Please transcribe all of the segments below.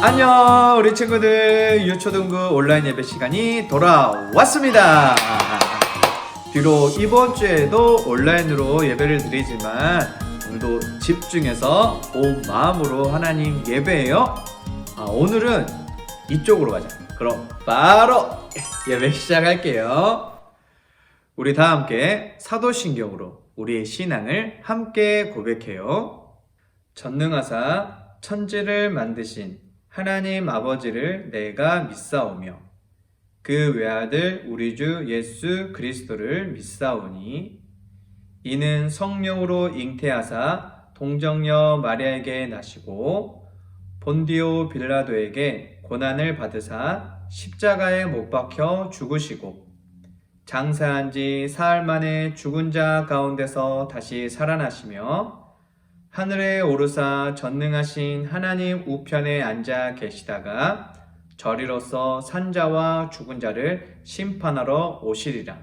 안녕 우리 친구들, 유초등부 온라인 예배 시간이 돌아왔습니다. 비록 이번 주에도 온라인으로 예배를 드리지만 오늘도 집중해서 온 마음으로 하나님 예배해요. 오늘은 이쪽으로 가자. 그럼 바로 예배 시작할게요. 우리 다 함께 사도신경으로 우리의 신앙을 함께 고백해요. 전능하사 천지를 만드신 하나님 아버지를 내가 믿사오며 그 외아들 우리 주 예수 그리스도를 믿사오니 이는 성령으로 잉태하사 동정녀 마리아에게 나시고 본디오 빌라도에게 고난을 받으사 십자가에 못 박혀 죽으시고 장사한 지 사흘 만에 죽은 자 가운데서 다시 살아나시며 하늘에 오르사 전능하신 하나님 우편에 앉아 계시다가 저리로서 산자와 죽은 자를 심판하러 오시리라.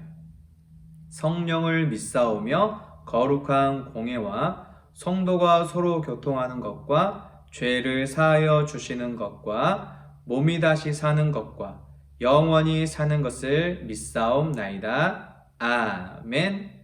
성령을 믿사오며 거룩한 공예와 성도가 서로 교통하는 것과 죄를 사하여 주시는 것과 몸이 다시 사는 것과 영원히 사는 것을 믿사옵나이다. 아멘.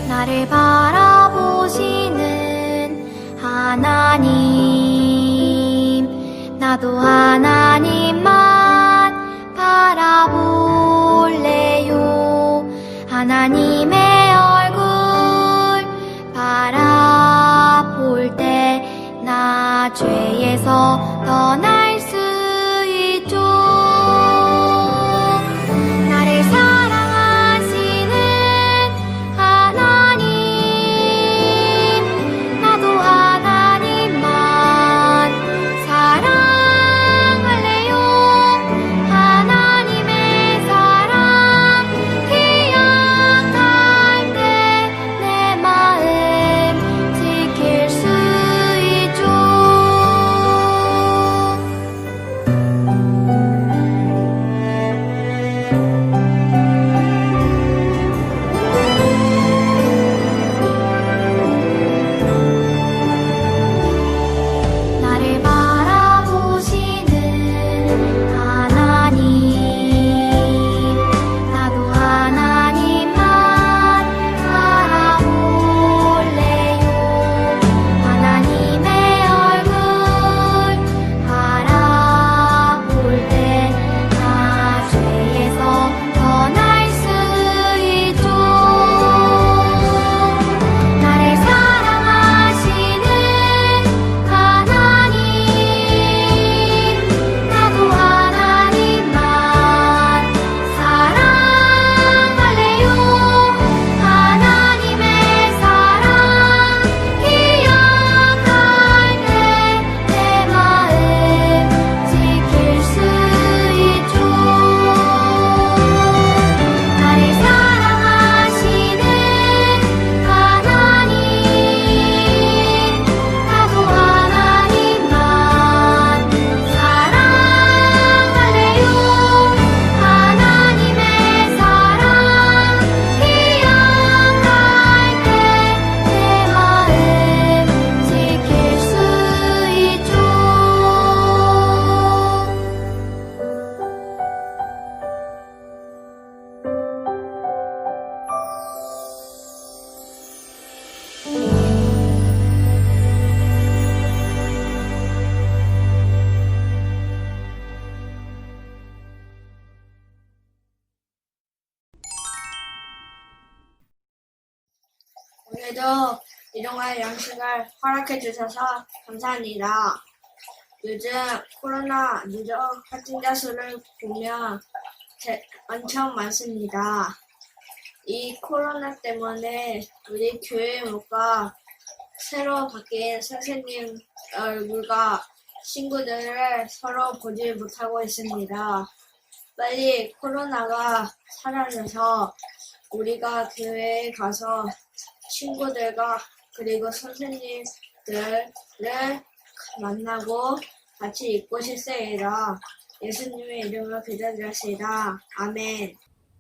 나를 바라보시는 하나님, 나도 하나님만 바라볼래요. 하나님의 얼굴 바라볼 때 나 나 죄에서 떠날 수 있죠. 나를 사랑하시는 하나님, 나도 하나님만 사랑할래요. 하나님의 사랑 기억할 때 내 마음 지킬 수 있죠. 나를 바라보시는 하나님, 나도 하나님만 바라볼래요. 하나님의 얼굴 바라볼 때 나 죄에서 떠날 수 있죠. 나를 사랑하시는 하나님, 나도 하나님만 사랑할래요. 하나님의 사랑 기억할 때 내 마음 지킬 수 있죠. 나를 사랑하시는 하나님, 나도 하나님만 사랑할래요. 하나님의 사랑 기억할 때 내 마음 지킬 수 있죠. 오늘도 일용할 양식을 허락해 주셔서 감사합니다. 요즘 코로나 누적 확진자 수를 보면 엄청 많습니다. 이 코로나 때문에 우리 교회 못가 새로 바뀐 선생님 얼굴과 친구들을 서로 보지 못하고 있습니다. 빨리 코로나가 사라져서 우리가 교회에 가서 친구들과 그리고 선생님들을 만나고 같이 있고 싶습니다. 예수님의 이름으로 기도드렸습니다. 아멘.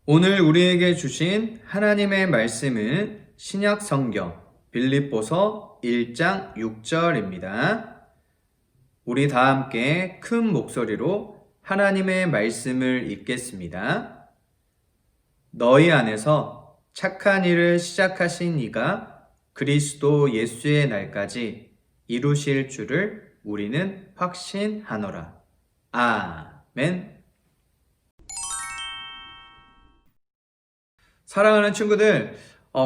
오늘 우리에게 주신 하나님의 말씀은 신약 성경 빌립보서 1장 6절입니다. 우리 다 함께 큰 목소리로 하나님의 말씀을 읽겠습니다. 너희 안에서 착한 일을 시작하신 이가 그리스도 예수의 날까지 이루실 줄을 우리는 확신하노라. 아멘. 사랑하는 친구들,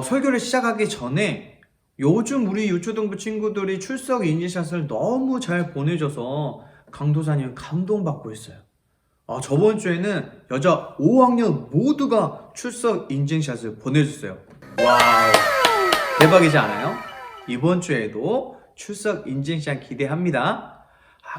설교를 시작하기 전에 요즘 우리 유초등부 친구들이 출석 인증샷을 너무 잘 보내줘서 강도사님 감동받고 있어요. 저번 주에는 여자 5학년 모두가 출석 인증샷을 보내줬어요. 와우, 대박이지 않아요? 이번 주에도 출석 인증샷 기대합니다.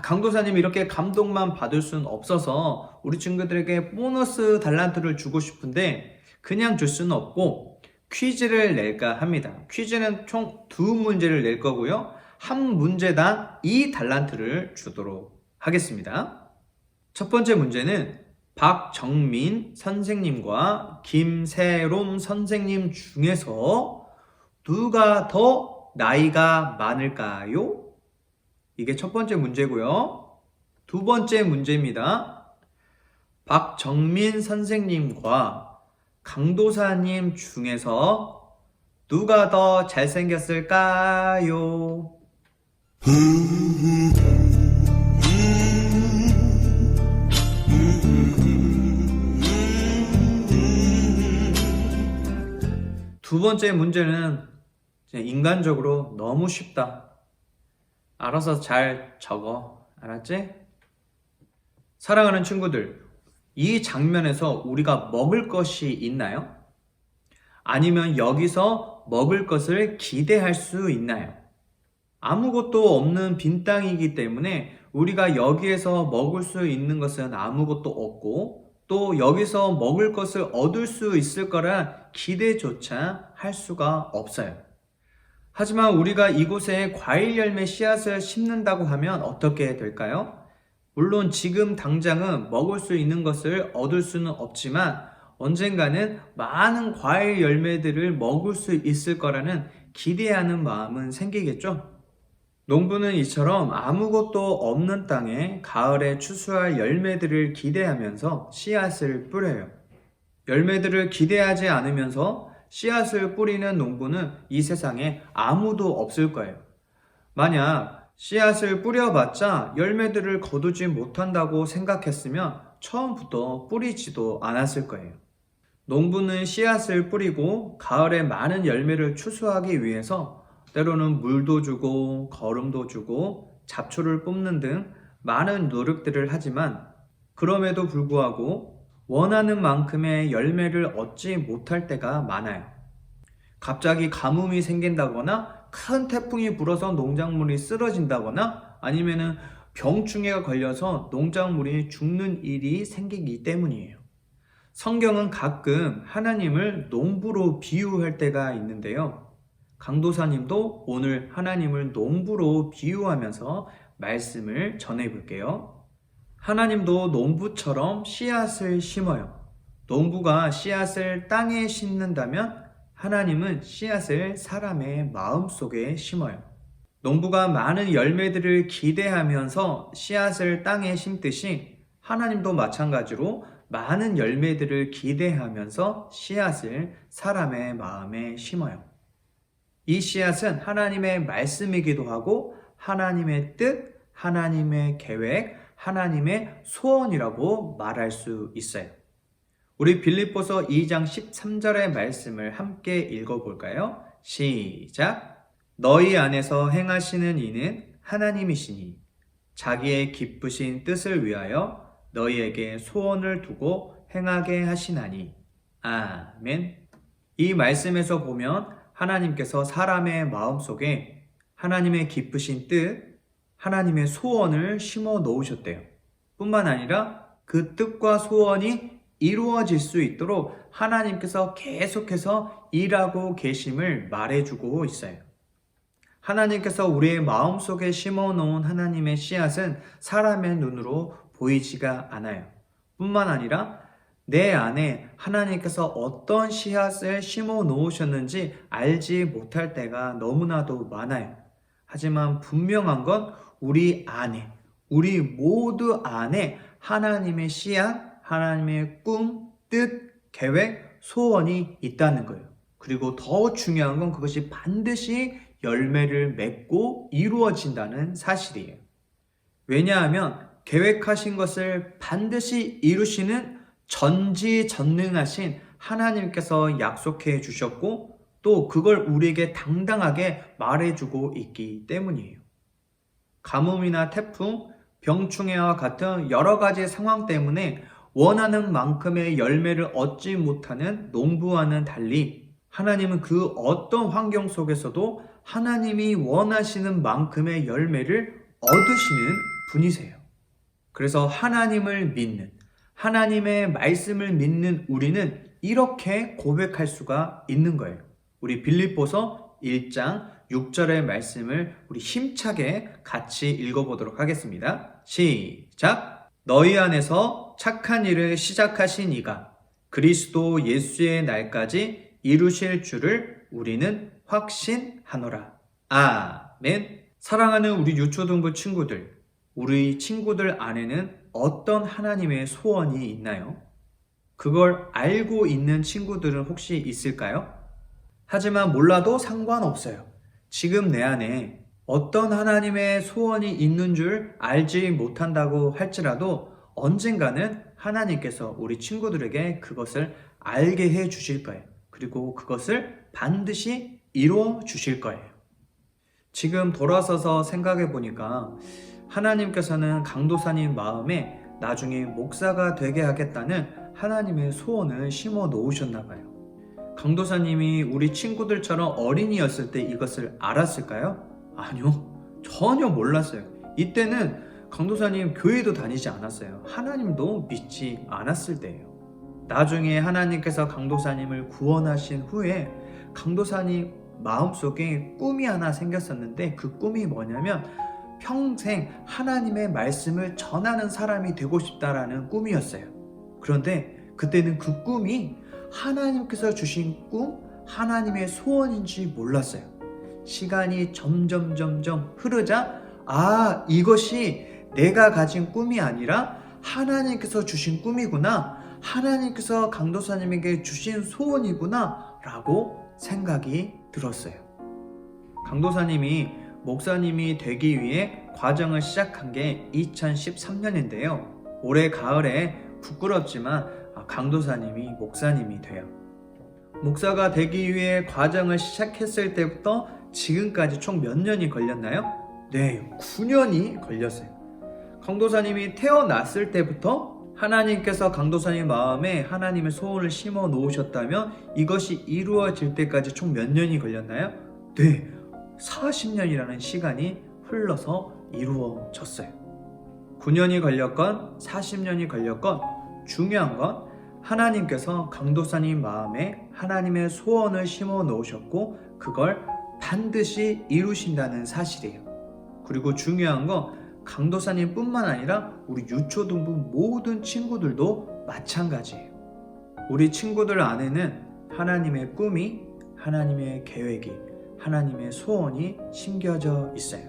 강도사님이 이렇게 감동만 받을 수는 없어서 우리 친구들에게 보너스 달란트를 주고 싶은데 그냥 줄 수는 없고 퀴즈를 낼까 합니다. 퀴즈는 총 2문제를 낼 거고요. 한 문제당 2달란트를 주도록 하겠습니다. 첫 번째 문제는 박정민 선생님과 김세롬 선생님 중에서 누가 더 나이가 많을까요? 이게 첫 번째 문제고요. 두 번째 문제입니다. 박정민 선생님과 강도사님 중에서 누가 더 잘생겼을까요? 두 번째 문제는 인간적으로 너무 쉽다. 알아서 잘 적어. 알았지? 사랑하는 친구들, 이 장면에서 우리가 먹을 것이 있나요? 아니면 여기서 먹을 것을 기대할 수 있나요? 아무것도 없는 빈 땅이기 때문에 우리가 여기에서 먹을 수 있는 것은 아무것도 없고 또 여기서 먹을 것을 얻을 수 있을 거란 기대조차 할 수가 없어요. 하지만 우리가 이곳에 과일 열매 씨앗을 심는다고 하면 어떻게 될까요? 물론 지금 당장은 먹을 수 있는 것을 얻을 수는 없지만 언젠가는 많은 과일 열매들을 먹을 수 있을 거라는 기대하는 마음은 생기겠죠? 농부는 이처럼 아무것도 없는 땅에 가을에 추수할 열매들을 기대하면서 씨앗을 뿌려요. 열매들을 기대하지 않으면서 씨앗을 뿌리는 농부는 이 세상에 아무도 없을 거예요. 만약 씨앗을 뿌려봤자 열매들을 거두지 못한다고 생각했으면 처음부터 뿌리지도 않았을 거예요. 농부는 씨앗을 뿌리고 가을에 많은 열매를 추수하기 위해서 때로는 물도 주고 거름도 주고 잡초를 뽑는 등 많은 노력들을 하지만 그럼에도 불구하고 원하는 만큼의 열매를 얻지 못할 때가 많아요. 갑자기 가뭄이 생긴다거나 큰 태풍이 불어서 농작물이 쓰러진다거나 아니면은 병충해가 걸려서 농작물이 죽는 일이 생기기 때문이에요. 성경은 가끔 하나님을 농부로 비유할 때가 있는데요. 강도사님도 오늘 하나님을 농부로 비유하면서 말씀을 전해 볼게요. 하나님도 농부처럼 씨앗을 심어요. 농부가 씨앗을 땅에 심는다면 하나님은 씨앗을 사람의 마음속에 심어요. 농부가 많은 열매들을 기대하면서 씨앗을 땅에 심듯이 하나님도 마찬가지로 많은 열매들을 기대하면서 씨앗을 사람의 마음에 심어요. 이 씨앗은 하나님의 말씀이기도 하고 하나님의 뜻, 하나님의 계획, 하나님의 소원이라고 말할 수 있어요. 우리 빌립보서 2장 13절의 말씀을 함께 읽어볼까요? 시작! 너희 안에서 행하시는 이는 하나님이시니 자기의 기쁘신 뜻을 위하여 너희에게 소원을 두고 행하게 하시나니. 아멘. 이 말씀에서 보면 하나님께서 사람의 마음속에 하나님의 기쁘신 뜻, 하나님의 소원을 심어 놓으셨대요. 뿐만 아니라 그 뜻과 소원이 이루어질 수 있도록 하나님께서 계속해서 일하고 계심을 말해주고 있어요. 하나님께서 우리의 마음속에 심어 놓은 하나님의 씨앗은 사람의 눈으로 보이지가 않아요. 뿐만 아니라 내 안에 하나님께서 어떤 씨앗을 심어 놓으셨는지 알지 못할 때가 너무나도 많아요. 하지만 분명한 건 우리 안에, 우리 모두 안에 하나님의 씨앗, 하나님의 꿈, 뜻, 계획, 소원이 있다는 거예요. 그리고 더 중요한 건 그것이 반드시 열매를 맺고 이루어진다는 사실이에요. 왜냐하면 계획하신 것을 반드시 이루시는 전지전능하신 하나님께서 약속해 주셨고 또 그걸 우리에게 당당하게 말해주고 있기 때문이에요. 가뭄이나 태풍, 병충해와 같은 여러 가지 상황 때문에 원하는 만큼의 열매를 얻지 못하는 농부와는 달리 하나님은 그 어떤 환경 속에서도 하나님이 원하시는 만큼의 열매를 얻으시는 분이세요. 그래서 하나님을 믿는, 하나님의 말씀을 믿는 우리는 이렇게 고백할 수가 있는 거예요. 우리 빌립보서 1장 6절의 말씀을 우리 힘차게 같이 읽어보도록 하겠습니다. 시작! 너희 안에서 착한 일을 시작하신 이가 그리스도 예수의 날까지 이루실 줄을 우리는 확신하노라. 아멘. 사랑하는 우리 유초등부 친구들, 우리 친구들 안에는 어떤 하나님의 소원이 있나요? 그걸 알고 있는 친구들은 혹시 있을까요? 하지만 몰라도 상관없어요. 지금 내 안에 어떤 하나님의 소원이 있는 줄 알지 못한다고 할지라도 언젠가는 하나님께서 우리 친구들에게 그것을 알게 해 주실 거예요. 그리고 그것을 반드시 이루어 주실 거예요. 지금 돌아서서 생각해 보니까 하나님께서는 강도사님 마음에 나중에 목사가 되게 하겠다는 하나님의 소원을 심어 놓으셨나 봐요. 강도사님이 우리 친구들처럼 어린이였을 때 이것을 알았을까요? 아니요. 전혀 몰랐어요. 이때는 강도사님 교회도 다니지 않았어요. 하나님도 믿지 않았을 때예요. 나중에 하나님께서 강도사님을 구원하신 후에 강도사님 마음속에 꿈이 하나 생겼었는데 그 꿈이 뭐냐면 평생 하나님의 말씀을 전하는 사람이 되고 싶다라는 꿈이었어요. 그런데 그때는 그 꿈이 하나님께서 주신 꿈, 하나님의 소원인지 몰랐어요. 시간이 점점 흐르자 이것이 내가 가진 꿈이 아니라 하나님께서 주신 꿈이구나, 하나님께서 강도사님에게 주신 소원이구나 라고 생각이 들었어요. 강도사님이 목사님이 되기 위해 과정을 시작한 게 2013년인데요. 올해 가을에 부끄럽지만 강도사님이 목사님이 돼요. 목사가 되기 위해 과정을 시작했을 때부터 지금까지 총 몇 년이 걸렸나요? 네, 9년이 걸렸어요. 강도사님이 태어났을 때부터 하나님께서 강도사님 마음에 하나님의 소원을 심어 놓으셨다면 이것이 이루어질 때까지 총 몇 년이 걸렸나요? 네, 40년이라는 시간이 흘러서 이루어졌어요. 9년이 걸렸건 40년이 걸렸건 중요한 건 하나님께서 강도사님 마음에 하나님의 소원을 심어 놓으셨고 그걸 반드시 이루신다는 사실이에요. 그리고 중요한 건 강도사님 뿐만 아니라 우리 유초등부 모든 친구들도 마찬가지예요. 우리 친구들 안에는 하나님의 꿈이, 하나님의 계획이, 하나님의 소원이 심겨져 있어요.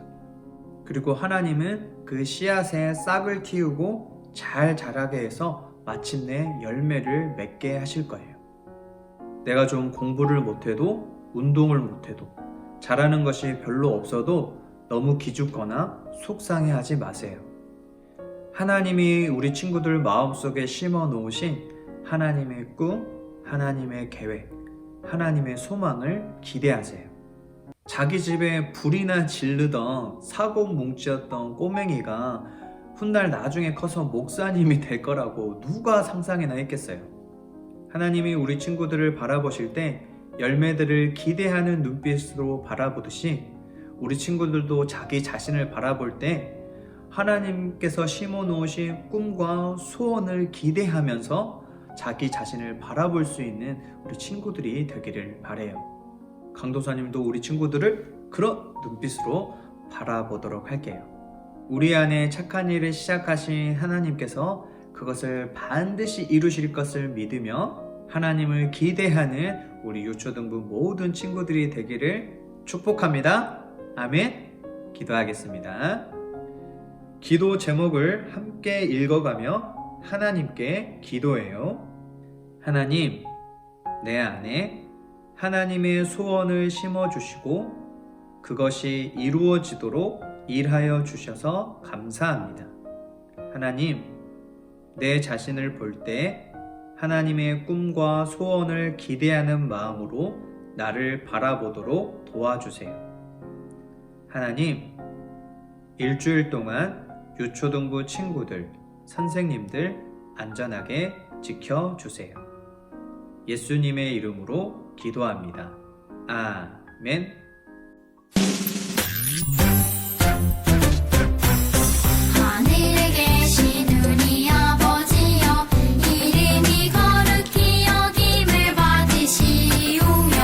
그리고 하나님은 그 씨앗에 싹을 틔우고 잘 자라게 해서 마침내 열매를 맺게 하실 거예요. 내가 좀 공부를 못해도, 운동을 못해도, 잘하는 것이 별로 없어도 너무 기죽거나 속상해하지 마세요. 하나님이 우리 친구들 마음속에 심어 놓으신 하나님의 꿈, 하나님의 계획, 하나님의 소망을 기대하세요. 자기 집에 불이나 지르던 사고뭉치였던 꼬맹이가 훗날 나중에 커서 목사님이 될 거라고 누가 상상이나 했겠어요. 하나님이 우리 친구들을 바라보실 때 열매들을 기대하는 눈빛으로 바라보듯이 우리 친구들도 자기 자신을 바라볼 때 하나님께서 심어 놓으신 꿈과 소원을 기대하면서 자기 자신을 바라볼 수 있는 우리 친구들이 되기를 바라요. 강도사님도 우리 친구들을 그런 눈빛으로 바라보도록 할게요. 우리 안에 착한 일을 시작하신 하나님께서 그것을 반드시 이루실 것을 믿으며 하나님을 기대하는 우리 유초등부 모든 친구들이 되기를 축복합니다. 아멘. 기도하겠습니다. 기도 제목을 함께 읽어가며 하나님께 기도해요. 하나님, 내 안에 하나님의 소원을 심어주시고 그것이 이루어지도록 일하여 주셔서 감사합니다. 하나님, 내 자신을 볼 때 하나님의 꿈과 소원을 기대하는 마음으로 나를 바라보도록 도와주세요. 하나님, 일주일 동안 유초등부 친구들, 선생님들 안전하게 지켜주세요. 예수님의 이름으로 기도합니다. 아멘. 하늘에 계신 우리 아버지여 이름이 거룩히 여김을 받으시오며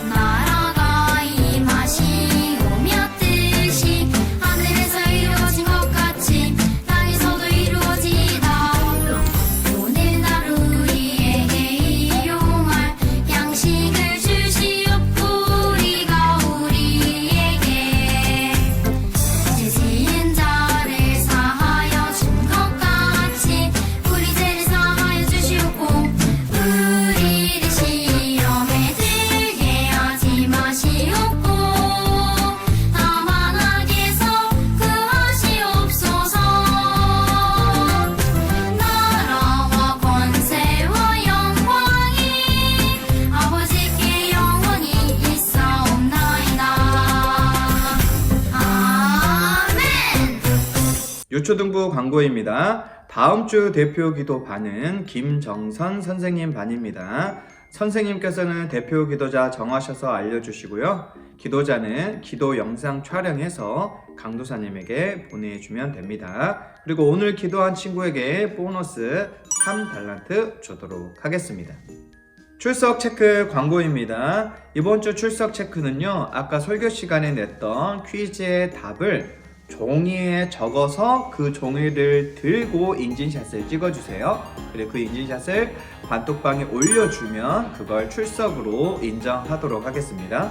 나라가 임하시오며 뜻이 하늘에서 이루어진 것 같이 땅에서도 이루어지이다. 오늘 하루 우리에게 일용할 양식을 주시옵고 유초등부 광고입니다. 다음 주 대표 기도 반은 김정선 선생님 반입니다. 선생님께서는 대표 기도자 정하셔서 알려주시고요. 기도자는 기도 영상 촬영해서 강도사님에게 보내주면 됩니다. 그리고 오늘 기도한 친구에게 보너스 3달란트 주도록 하겠습니다. 출석 체크 광고입니다. 이번 주 출석 체크는요, 아까 설교 시간에 냈던 퀴즈의 답을 종이에 적어서 그 종이를 들고 인증샷을 찍어주세요. 그리고 그 인증샷을 단톡방에 올려주면 그걸 출석으로 인정하도록 하겠습니다.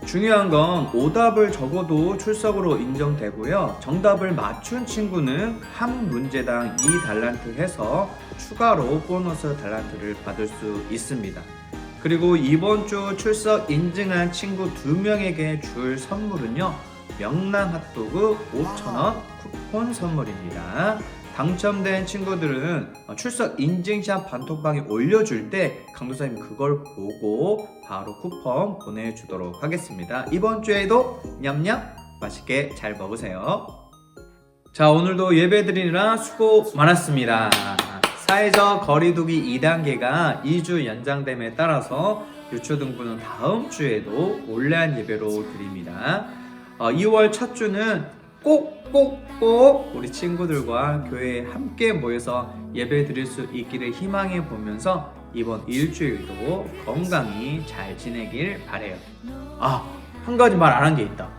중요한 건 오답을 적어도 출석으로 인정되고요. 정답을 맞춘 친구는 한 문제당 2달란트 해서 추가로 보너스 달란트를 받을 수 있습니다. 그리고 이번 주 출석 인증한 친구 2명에게 줄 선물은요, 명랑 핫도그 5,000원 쿠폰 선물입니다. 당첨된 친구들은 출석 인증샷 단톡방에 올려줄 때 강도사님이 그걸 보고 바로 쿠폰 보내주도록 하겠습니다. 이번 주에도 냠냠 맛있게 잘 먹으세요. 자, 오늘도 예배 드리느라 수고 많았습니다. 사회적 거리두기 2단계가 2주 연장됨에 따라서 유초등부는 다음 주에도 온라인 예배로 드립니다. 2월 첫 주는 꼭 우리 친구들과 교회에 함께 모여서 예배 드릴 수 있기를 희망해 보면서 이번 일주일도 건강히 잘 지내길 바래요. 한 가지 말 안 한 게 있다.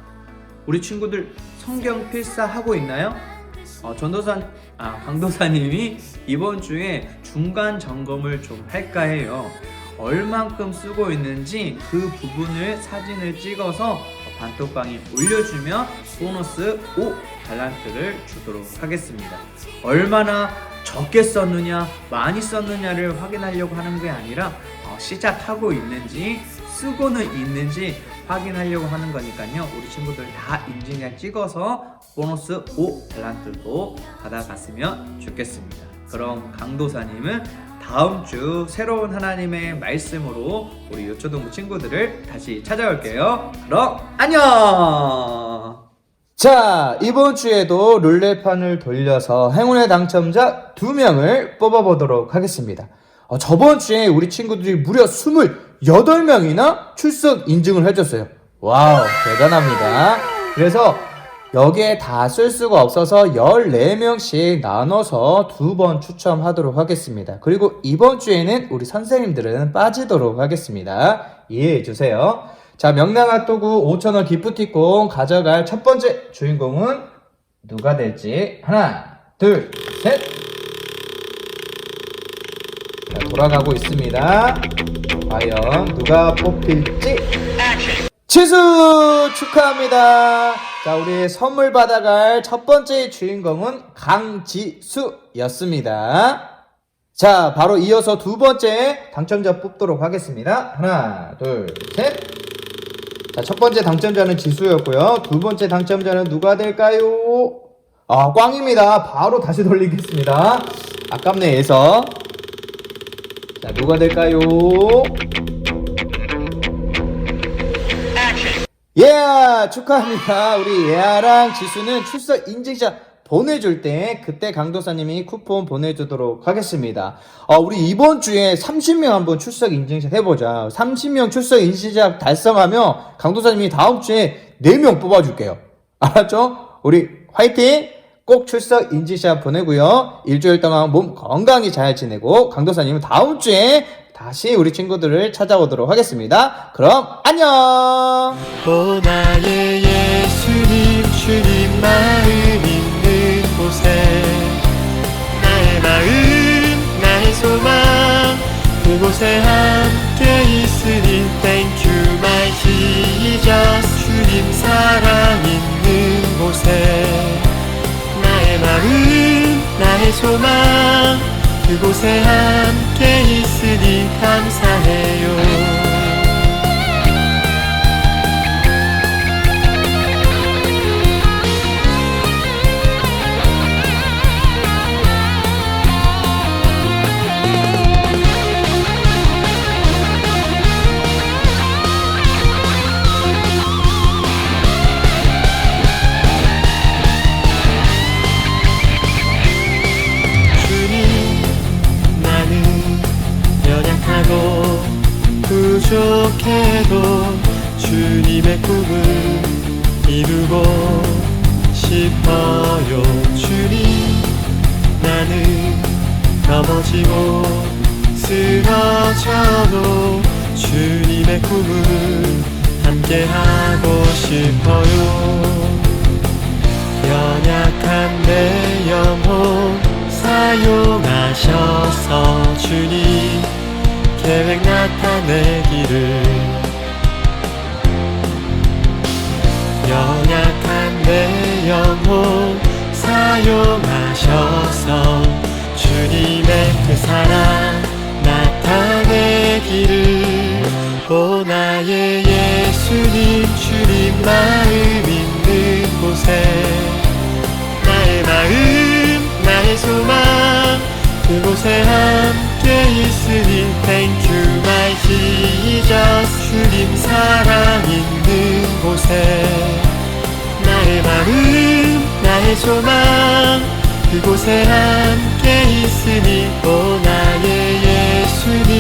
우리 친구들 성경 필사하고 있나요? 강도사님이 이번 주에 중간 점검을 좀 할까 해요. 얼만큼 쓰고 있는지 그 부분을 사진을 찍어서 단톡방에 올려주면 보너스 5달란트를 주도록 하겠습니다. 얼마나 적게 썼느냐 많이 썼느냐를 확인하려고 하는 게 아니라 시작하고 있는지 쓰고는 있는지 확인하려고 하는 거니까요. 우리 친구들 다 인증샷 찍어서 보너스 5달란트도 받아갔으면 좋겠습니다. 그럼 강도사님은 다음 주 새로운 하나님의 말씀으로 우리 유초등부 친구들을 다시 찾아올게요. 그럼 안녕! 자, 이번 주에도 룰렛판을 돌려서 행운의 당첨자 2명을 뽑아보도록 하겠습니다. 저번 주에 우리 친구들이 무려 28명이나 출석 인증을 해줬어요. 와우, 대단합니다. 그래서 여기에 다 쓸 수가 없어서 14명씩 나눠서 2번 추첨하도록 하겠습니다. 그리고 이번 주에는 우리 선생님들은 빠지도록 하겠습니다. 이해해 주세요. 자, 명랑 핫도그 5,000원 기프티콘 가져갈 첫 번째 주인공은 누가 될지 하나, 둘, 셋. 자, 돌아가고 있습니다. 과연 누가 뽑힐지. 지수 축하합니다. 자, 우리 선물 받아갈 첫 번째 주인공은 강지수였습니다. 자, 바로 이어서 두 번째 당첨자 뽑도록 하겠습니다. 하나, 둘, 셋. 자, 첫 번째 당첨자는 지수였고요. 두 번째 당첨자는 누가 될까요? 꽝입니다. 바로 다시 돌리겠습니다. 아깝네 해서. 자, 누가 될까요? 축하합니다. 우리 예아랑 지수는 출석 인증샷 보내줄 때 그때 강도사님이 쿠폰 보내주도록 하겠습니다. 우리 이번 주에 30명 한번 출석 인증샷 해보자. 30명 출석 인증샷 달성하면 강도사님이 다음 주에 4명 뽑아줄게요. 알았죠? 우리 화이팅! 꼭 출석 인증샷 보내고요. 일주일 동안 몸 건강히 잘 지내고 강도사님은 다음 주에 다시 우리 친구들을 찾아오도록 하겠습니다. 그럼 안녕! 오 나의 예수님 주님 마음 있는 곳에 나의 마음 나의 소망 그곳에 함께 있으니 Thank you my Jesus 주님 사랑 있는 곳에 나의 마음 나의 소망 그곳에 함께 있으니 감사해요. 부족해도 주님의 꿈을 이루고 싶어요. 주님, 나는 넘어지고 쓰러져도 주님의 꿈을 함께하고 싶어요. 연약한 내 영혼 사용하셔서 주님 계획 나타내기를. 연약한 내 영혼 사용하셔서 주님의 그 사랑 나타내기를. 오 나의 예수님, 주님 마음 있는 곳에 나의 마음, 나의 소망 그곳에 함께 있으니 Thank you my Jesus. 주님 사랑 있는 곳에 나의 마음, 나의 소망 그곳에 함께 있으니 오 나의 예수님,